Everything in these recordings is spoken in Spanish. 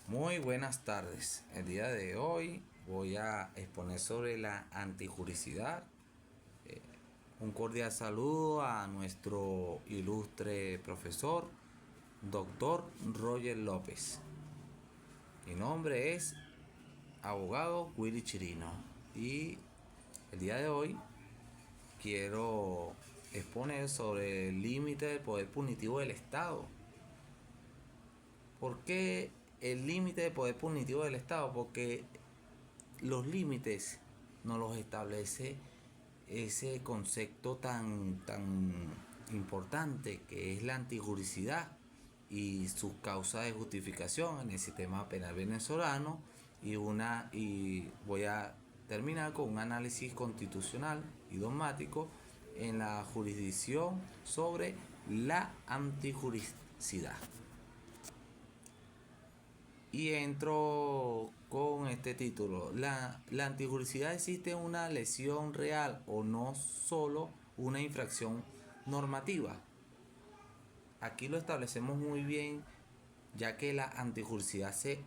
Muy buenas tardes. El día de hoy voy a exponer sobre la antijuricidad. Un cordial saludo a nuestro ilustre profesor, doctor Roger López. Mi nombre es abogado Willy Chirino y el día de hoy quiero exponer sobre el límite del poder punitivo del Estado. ¿Por qué el límite del poder punitivo del Estado? Porque los límites nos los establece ese concepto tan importante que es la antijuricidad y sus causas de justificación en el sistema penal venezolano y voy a terminar con un análisis constitucional y dogmático en la jurisdicción sobre la antijuricidad. Y entro con este título. La antijuricidad existe una lesión real o no solo una infracción normativa. Aquí lo establecemos muy bien, ya que la antijuricidad se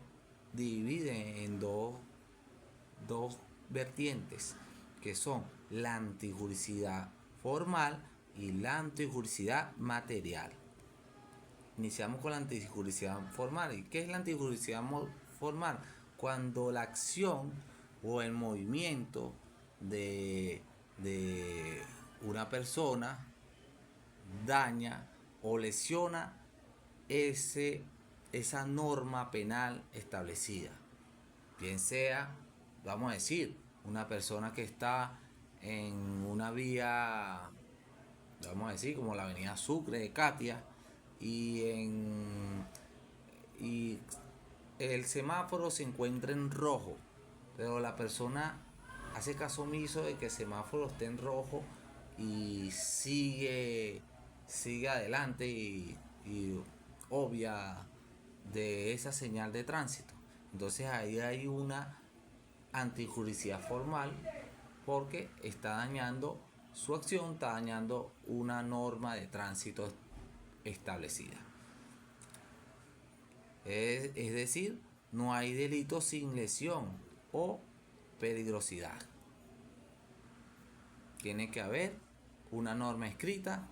divide en dos vertientes, que son la antijuricidad formal y la antijuricidad material. Iniciamos con la antijuricidad formal. ¿Y qué es la antijuricidad formal? Cuando la acción o el movimiento de una persona daña o lesiona esa norma penal establecida. Bien sea, vamos a decir, una persona que está en una vía, vamos a decir, como la avenida Sucre de Katia, y y el semáforo se encuentra en rojo, pero la persona hace caso omiso de que el semáforo esté en rojo y sigue adelante y obvia de esa señal de tránsito. Entonces ahí hay una antijuricidad formal porque está dañando su acción, está dañando una norma de tránsito establecida. Es decir, no hay delito sin lesión o peligrosidad. Tiene que haber una norma escrita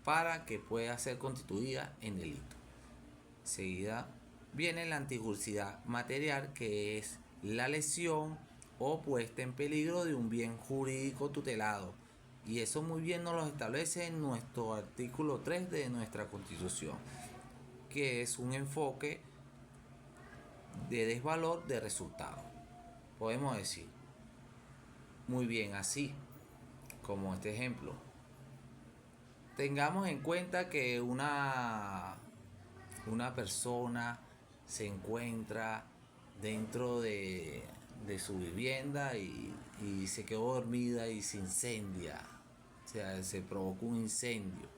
para que pueda ser constituida en delito. Seguida viene la antijuricidad material, que es la lesión o puesta en peligro de un bien jurídico tutelado. Y eso muy bien nos lo establece en nuestro artículo 3 de nuestra Constitución, que es un enfoque de desvalor de resultado. Podemos decir, muy bien, así como este ejemplo. Tengamos en cuenta que una persona se encuentra dentro de su vivienda y se quedó dormida y se incendia. O sea, se provocó un incendio.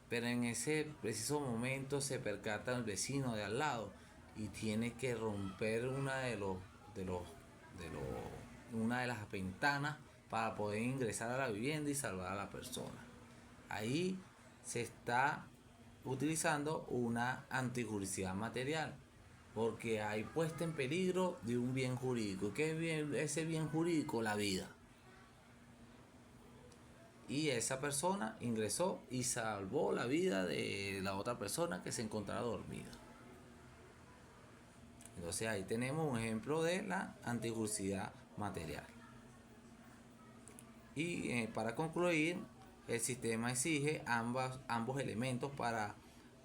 Pero en ese preciso momento se percata el vecino de al lado y tiene que romper de los, una de las ventanas para poder ingresar a la vivienda y salvar a la persona. Ahí se está utilizando una antijuricidad material, porque hay puesta en peligro de un bien jurídico. ¿Qué es ese bien jurídico? La vida. Y esa persona ingresó y salvó la vida de la otra persona que se encontraba dormida. Entonces ahí tenemos un ejemplo de la antijuricidad material. Y para concluir, el sistema exige ambos elementos para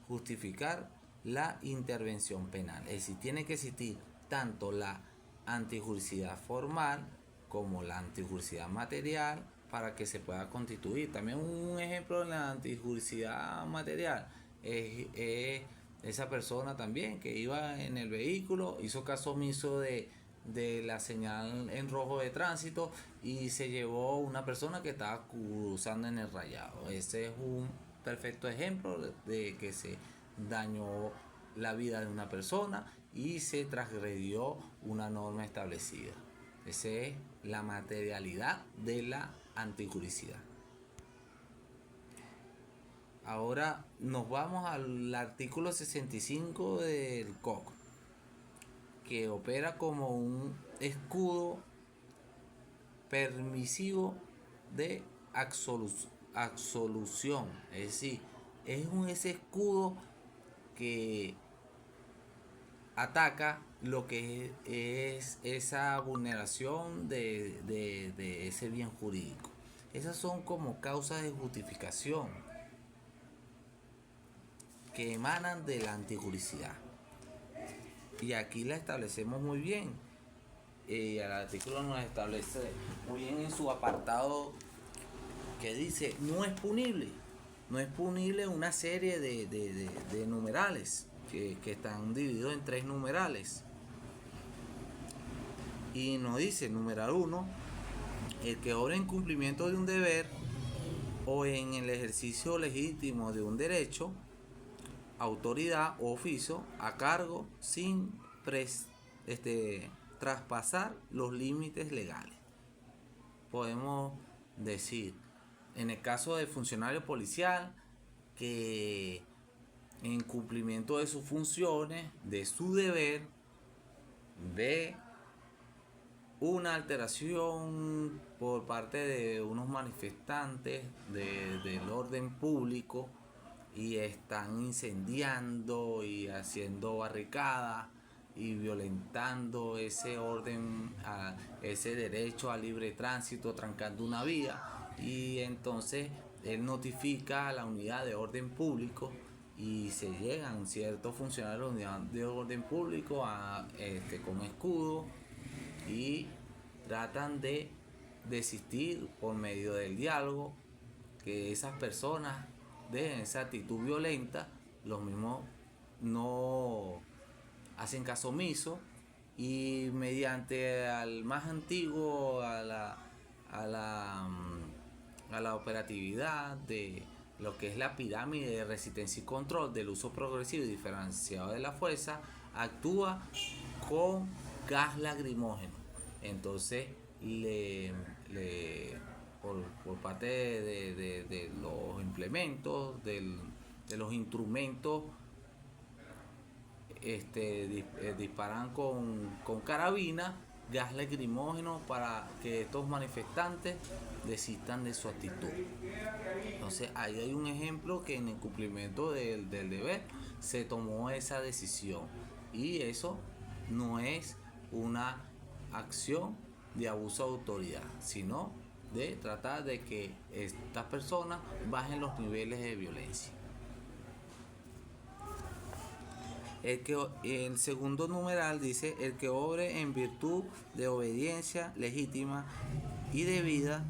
justificar la intervención penal. Es decir, tiene que existir tanto la antijuricidad formal como la antijuricidad material para que se pueda constituir. También un ejemplo de la antijuricidad material es esa persona también que iba en el vehículo, hizo caso omiso de la señal en rojo de tránsito y se llevó una persona que estaba cruzando en el rayado. Ese es un perfecto ejemplo de que se dañó la vida de una persona y se transgredió una norma establecida. Esa es la materialidad de la antijuricidad. Ahora nos vamos al artículo 65 del COC, que opera como un escudo permisivo de absolución. Es decir, ese escudo que ataca lo que es esa vulneración de ese bien jurídico. Esas son como causas de justificación que emanan de la antijuricidad. Y aquí la establecemos muy bien. El artículo nos establece muy bien en su apartado que dice no es punible. No es punible una serie de numerales que están divididos en 3 numerales. Y nos dice, numeral 1, el que obra en cumplimiento de un deber o en el ejercicio legítimo de un derecho, autoridad o oficio a cargo sin traspasar los límites legales. Podemos decir, en el caso del funcionario policial, que en cumplimiento de sus funciones, de su deber, ve una alteración por parte de unos manifestantes del orden público y están incendiando y haciendo barricadas y violentando ese orden, ese derecho a libre tránsito, trancando una vía, y entonces él notifica a la unidad de orden público y se llegan ciertos funcionarios de la unidad de orden público con escudo y tratan de desistir por medio del diálogo, que esas personas dejen esa actitud violenta. Los mismos no hacen caso omiso y mediante al más antiguo a la operatividad de lo que es la pirámide de resistencia y control del uso progresivo y diferenciado de la fuerza, actúa con gas lacrimógeno. Entonces por parte de los implementos, de los instrumentos, disparan con carabina, gas lacrimógeno, para que estos manifestantes desistan de su actitud. Entonces ahí hay un ejemplo que en el cumplimiento del deber se tomó esa decisión, y eso no es una acción de abuso de autoridad, sino de tratar de que estas personas bajen los niveles de violencia. El segundo numeral dice: el que obre en virtud de obediencia legítima y debida.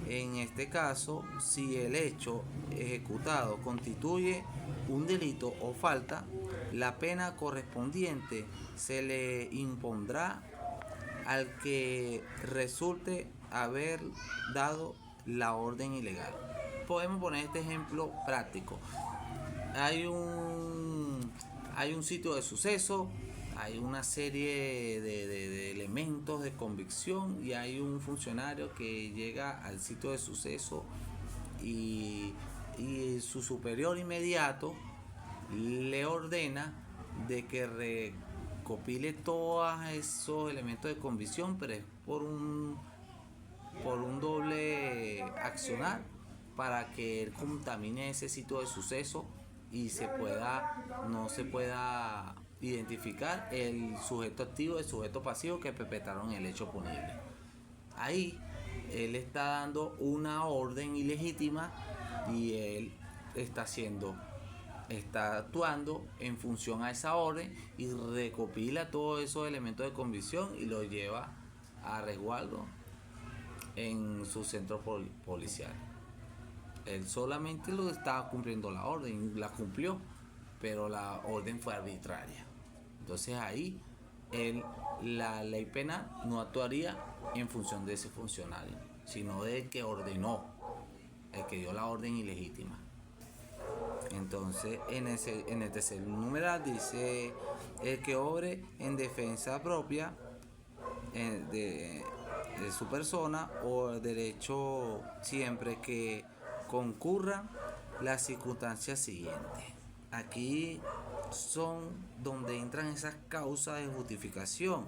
En este caso, si el hecho ejecutado constituye un delito o falta, la pena correspondiente se le impondrá al que resulte haber dado la orden ilegal. Podemos poner este ejemplo práctico. Hay un sitio de suceso, hay una serie de elementos de convicción, y hay un funcionario que llega al sitio de suceso y su superior inmediato le ordena de que recopile todos esos elementos de convicción, pero es por un doble accionar, para que él contamine ese sitio de suceso y no se pueda identificar el sujeto activo y el sujeto pasivo que perpetraron el hecho punible. Ahí él está dando una orden ilegítima y él está actuando en función a esa orden y recopila todos esos elementos de convicción y los lleva a resguardo en su centro policial. Él solamente lo estaba cumpliendo la orden, la cumplió, pero la orden fue arbitraria. Entonces ahí la ley penal no actuaría en función de ese funcionario, sino del que ordenó, el que dio la orden ilegítima. Entonces en el tercer numeral dice: el que obre en defensa propia de su persona o derecho, siempre que concurra las circunstancias siguientes. Aquí son donde entran esas causas de justificación.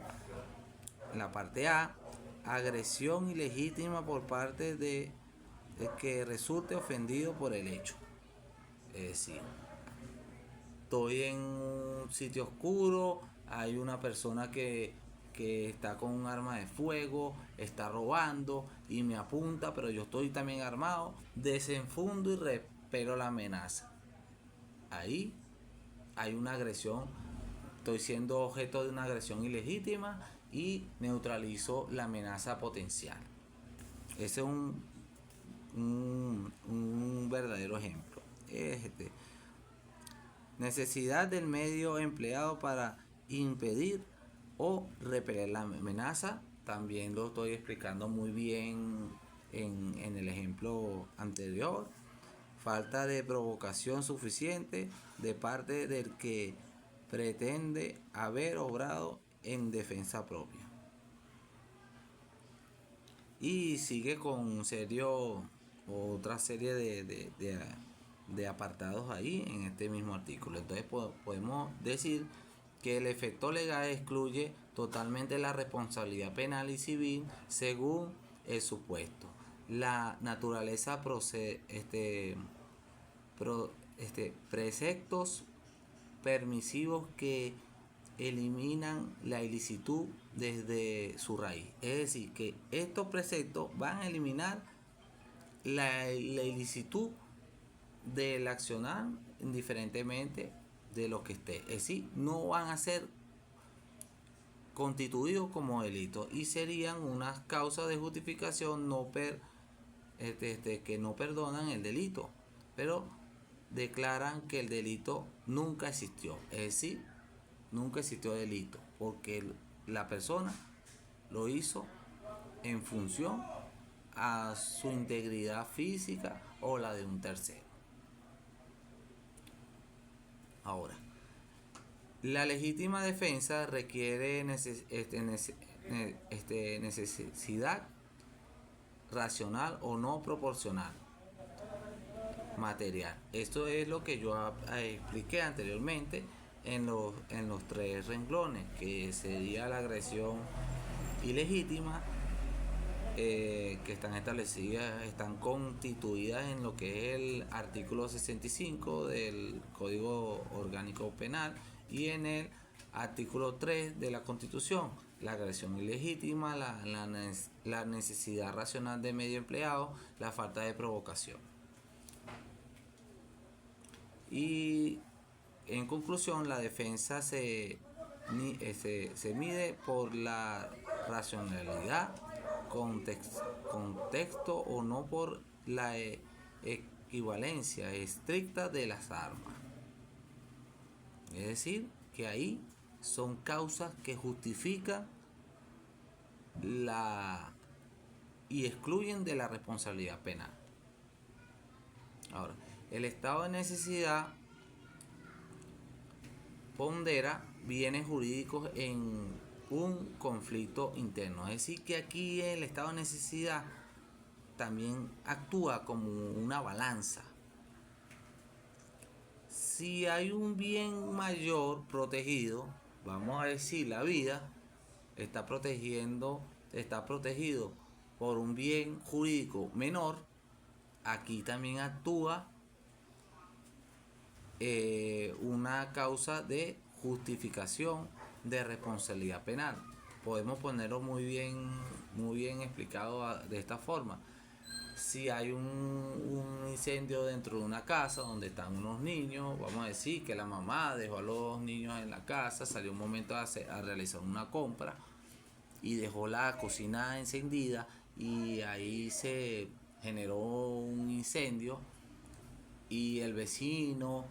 En la parte A, agresión ilegítima por parte de que resulte ofendido por el hecho. Es decir, estoy en un sitio oscuro, hay una persona que está con un arma de fuego, está robando y me apunta, pero yo estoy también armado, desenfundo y repelo la amenaza. Ahí hay una agresión, estoy siendo objeto de una agresión ilegítima y neutralizo la amenaza potencial. Ese es un verdadero ejemplo. Necesidad del medio empleado para impedir o repeler la amenaza. También lo estoy explicando muy bien en el ejemplo anterior. Falta de provocación suficiente de parte del que pretende haber obrado en defensa propia. Y sigue con otra serie de apartados ahí en este mismo artículo. Entonces podemos decir que el efecto legal excluye totalmente la responsabilidad penal y civil según el supuesto. La naturaleza preceptos permisivos que eliminan la ilicitud desde su raíz. Es decir, que estos preceptos van a eliminar la ilicitud del accionar indiferentemente de lo que esté. Es decir, no van a ser constituidos como delitos y serían unas causas de justificación que no perdonan el delito, pero declaran que el delito nunca existió. Es decir, nunca existió delito porque la persona lo hizo en función a su integridad física o la de un tercero. Ahora, la legítima defensa requiere necesidad racional o no proporcional material. Esto es lo que yo expliqué anteriormente en los 3 renglones, que sería la agresión ilegítima, que están establecidas, están constituidas en lo que es el artículo 65 del Código Orgánico Penal y en el artículo 3 de la Constitución. La agresión ilegítima, la necesidad racional de medio empleado, la falta de provocación. Y en conclusión, la defensa se mide por la racionalidad, contexto o no por la equivalencia estricta de las armas. Es decir, que ahí son causas que justifican y excluyen de la responsabilidad penal. Ahora, el estado de necesidad pondera bienes jurídicos en un conflicto interno. Es decir, que aquí el estado de necesidad también actúa como una balanza. Si hay un bien mayor protegido, vamos a decir la vida, está protegido por un bien jurídico menor, aquí también actúa una causa de justificación de responsabilidad penal. Podemos ponerlo muy bien explicado de esta forma. Si hay un incendio dentro de una casa donde están unos niños, vamos a decir que la mamá dejó a los niños en la casa, salió un momento a realizar una compra y dejó la cocina encendida y ahí se generó un incendio y el vecino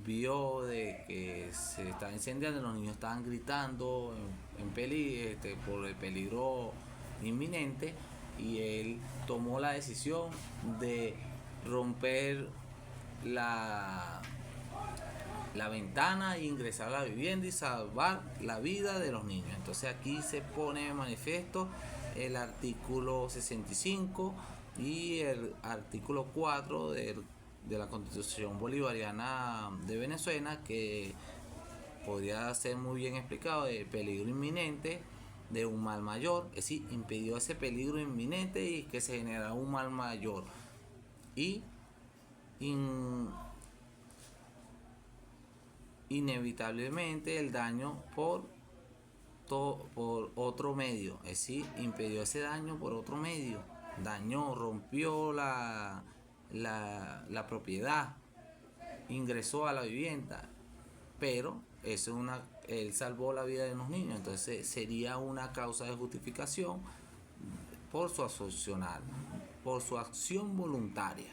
vio de que se estaba incendiando, los niños estaban gritando por el peligro inminente y él tomó la decisión de romper la ventana e ingresar a la vivienda y salvar la vida de los niños. Entonces aquí se pone de manifiesto el artículo 65 y el artículo 4 del de la Constitución Bolivariana de Venezuela, que podría ser muy bien explicado, de peligro inminente de un mal mayor, es decir, impidió ese peligro inminente y que se generara un mal mayor. Y inevitablemente el daño por otro medio, es decir, impidió ese daño por otro medio, dañó, rompió la propiedad, ingresó a la vivienda, pero eso es él salvó la vida de unos niños, entonces sería una causa de justificación por su por su acción voluntaria.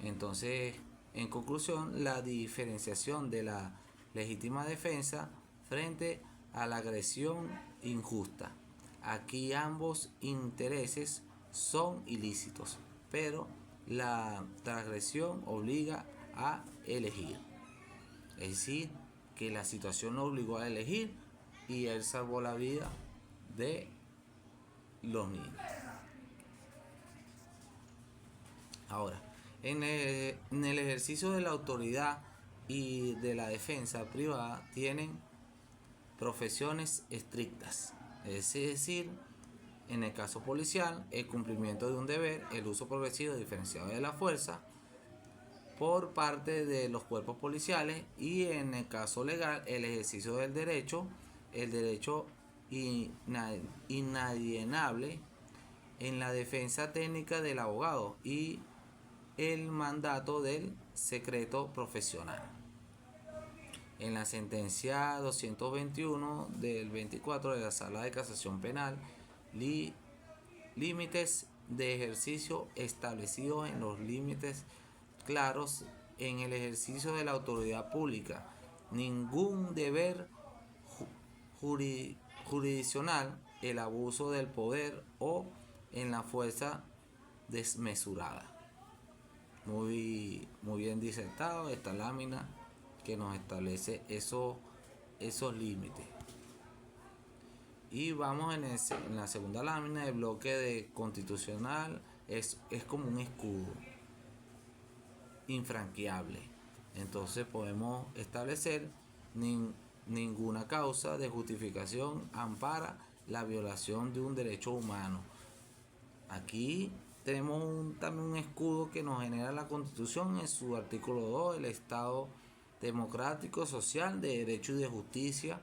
Entonces, en conclusión, la diferenciación de la legítima defensa frente a la agresión injusta. Aquí ambos intereses son ilícitos, pero la transgresión obliga a elegir. Es decir, que la situación lo obligó a elegir y él salvó la vida de los niños. Ahora, en el ejercicio de la autoridad y de la defensa privada tienen profesiones estrictas. Es decir, en el caso policial, el cumplimiento de un deber, el uso progresivo y diferenciado de la fuerza por parte de los cuerpos policiales, y en el caso legal, el ejercicio del derecho, el derecho inalienable en la defensa técnica del abogado y el mandato del secreto profesional. En la sentencia 221 del 24 de la Sala de Casación Penal, límites de ejercicio establecidos en los límites claros en el ejercicio de la autoridad pública, ningún deber jurisdiccional, el abuso del poder o en la fuerza desmesurada. Muy bien disertado esta lámina que nos establece esos límites. Y vamos en la segunda lámina. El bloque de constitucional es como un escudo infranqueable. Entonces podemos establecer ninguna causa de justificación ampara la violación de un derecho humano. Aquí tenemos también un escudo que nos genera la Constitución en su artículo 2, el Estado democrático, social, de derecho y de justicia,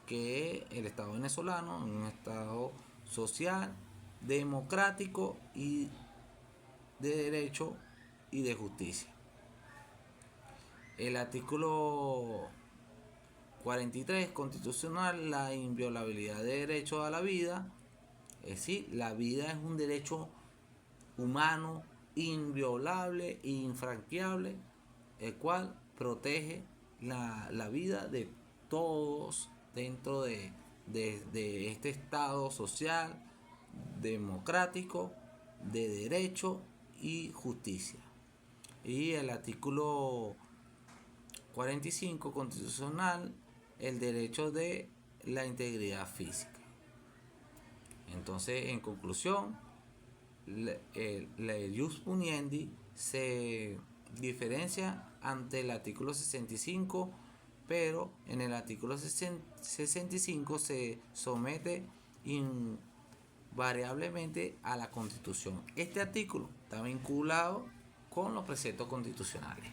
que es el Estado venezolano, un Estado social, democrático y de derecho y de justicia. El artículo 43 constitucional, la inviolabilidad de derecho a la vida, es decir, la vida es un derecho humano inviolable e infranqueable, el cual protege la vida de todos dentro de este Estado social, democrático, de derecho y justicia. Y el artículo 45 constitucional, el derecho de la integridad física. Entonces, en conclusión, la ius puniendi se diferencia ante el artículo 65, pero en el artículo 65 se somete invariablemente a la Constitución. Este artículo está vinculado con los preceptos constitucionales.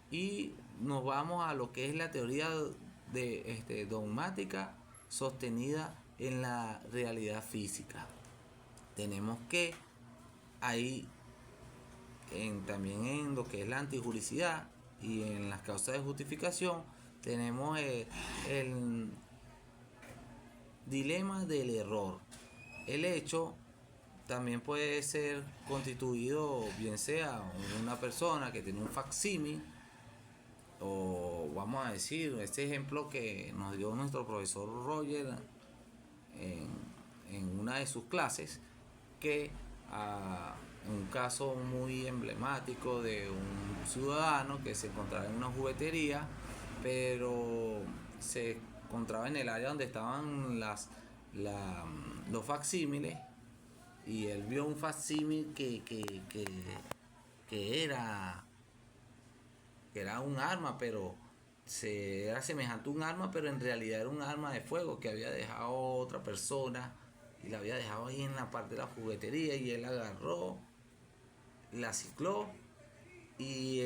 Y nos vamos a lo que es la teoría dogmática sostenida en la realidad física. Tenemos que ahí también en lo que es la antijuricidad y en las causas de justificación tenemos el dilema del error. El hecho también puede ser constituido, bien sea una persona que tiene un facsímil, o vamos a decir este ejemplo que nos dio nuestro profesor Roger en una de sus clases, que un caso muy emblemático de un ciudadano que se encontraba en una juguetería, pero se encontraba en el área donde estaban los facsímiles, y él vio un facsímil que era un arma, pero era semejante a un arma, pero en realidad era un arma de fuego que había dejado otra persona y la había dejado ahí en la parte de la juguetería, y él agarró, la cicló y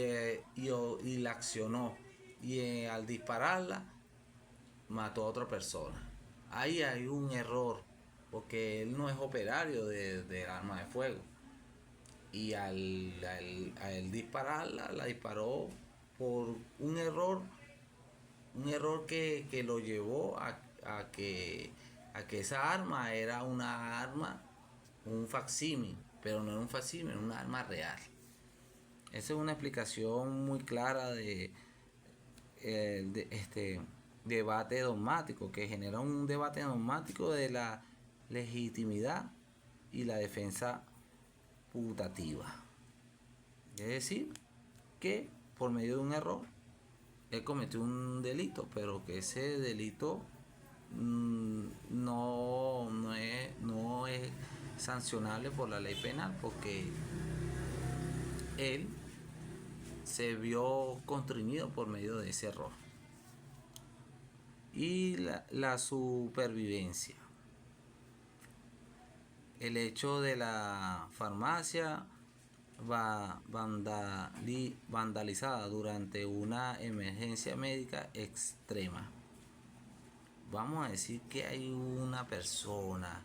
la accionó, y al dispararla mató a otra persona. Ahí hay un error, porque él no es operario de arma de fuego, y al dispararla, la disparó por un error que lo llevó a que esa arma era una arma, un facsímil, pero no era un facsímil, era una arma real. Esa es una explicación muy clara de este debate dogmático, que genera un debate dogmático de la legitimidad y la defensa putativa. Es decir, que por medio de un error él cometió un delito, pero que ese delito no es sancionable por la ley penal, porque él se vio constreñido por medio de ese error. Y la supervivencia. El hecho de la farmacia vandalizada durante una emergencia médica extrema. Vamos a decir que hay una persona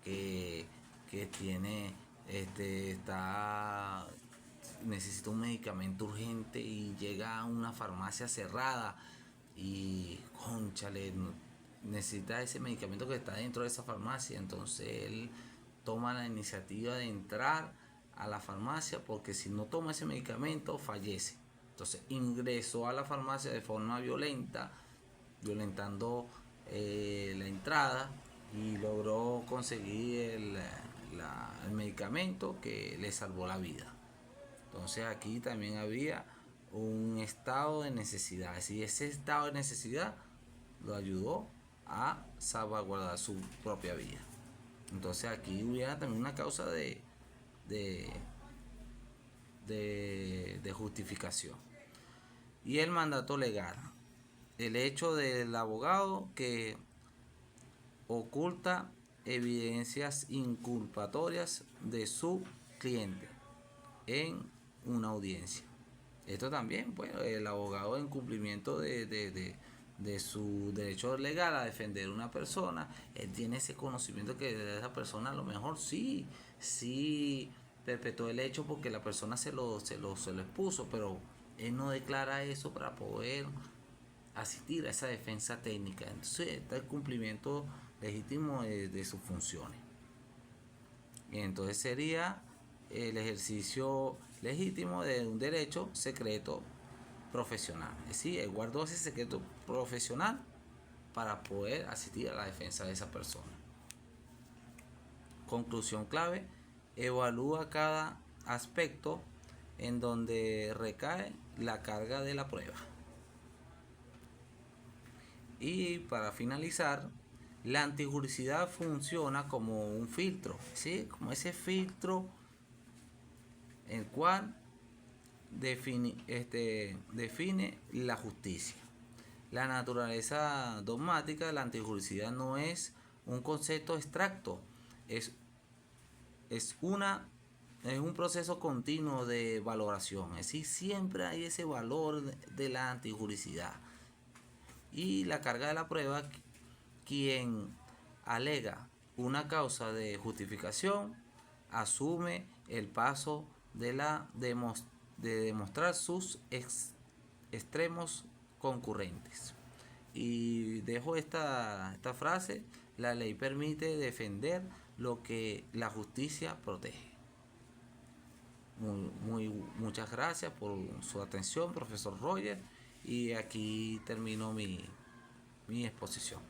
que tiene necesita un medicamento urgente y llega a una farmacia cerrada y cónchale, necesita ese medicamento que está dentro de esa farmacia. Entonces él toma la iniciativa de entrar a la farmacia, porque si no toma ese medicamento fallece. Entonces ingresó a la farmacia de forma violenta, violentando la entrada, y logró conseguir el medicamento que le salvó la vida. Entonces aquí también había un estado de necesidad. Es decir, ese estado de necesidad lo ayudó a salvaguardar su propia vida. Entonces aquí hubiera también una causa de justificación. Y el mandato legal. El hecho del abogado que oculta evidencias inculpatorias de su cliente en una audiencia. Esto también, bueno, el abogado en cumplimiento de su derecho legal a defender a una persona, él tiene ese conocimiento que de esa persona a lo mejor sí perpetuó el hecho porque la persona se lo expuso, pero él no declara eso para poder asistir a esa defensa técnica. Entonces está el cumplimiento legítimo de sus funciones. Y entonces sería el ejercicio legítimo de un derecho secreto profesional. Es decir, él guardó ese secreto profesional para poder asistir a la defensa de esa persona. Conclusión clave: evalúa cada aspecto en donde recae la carga de la prueba. Y para finalizar, la antijuricidad funciona como un filtro, ¿sí? Como ese filtro el cual define la justicia. La naturaleza dogmática de la antijuricidad no es un concepto abstracto, es un proceso continuo de valoración. Es decir, siempre hay ese valor de la antijuricidad. Y la carga de la prueba, quien alega una causa de justificación asume el paso de demostrar sus extremos concurrentes. Y dejo esta frase: la ley permite defender lo que la justicia protege. Muchas gracias por su atención, profesor Roger, y aquí termino mi exposición.